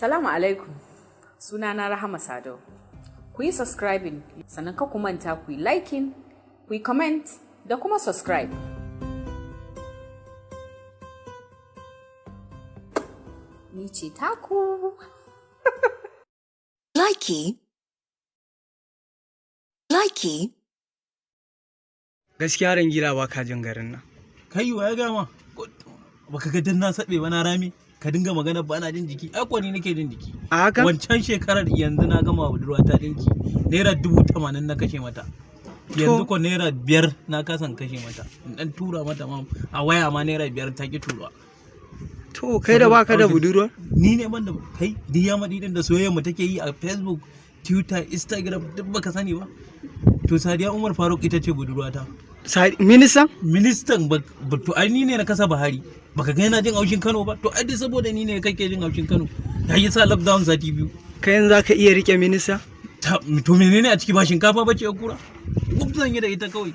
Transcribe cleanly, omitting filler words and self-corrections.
Salamu alaikum, sunana Rahama Sadau. Ku yi subscribing, sannan ka ku manta ku yi liking, ku yi comment da kuma subscribe. Ni ce taku. Likey. Gaskiya ran gida ba ka jin garin nan. Kai wa ya gama? Baka ga dan na sabe ba na rami? Ka dinga magana ba na jin jiki. Ai ko ni nake jin jiki. A haka? Wancan shekarar yanzu na gama budurwa ta dinki. Naira 80,000 na kashe mata. Yanzu ko naira 5 na kasan kashe mata. In dan tura mata ma a waya ma naira 5 ta ki tura. To kai da baka da budurwa? Ni ne ban da kai diya madidin da soyayyar mu take yi a Facebook, Twitter, Instagram duk baka sani ba. To Sadiya Umar Farq ita ce budurwata. Ministan? Ministan ba to ai ni ne na kasa Buhari. Baka ga yana jin haushin Kano ba? To ai dai saboda ni ne kake jin haushin Kano. Ya yi sa lockdown sati 2. Kai yanzu zaka iya rike minista? To menene a ciki ba shinkafa bace ya kura? Gub zan yi da ita kawai.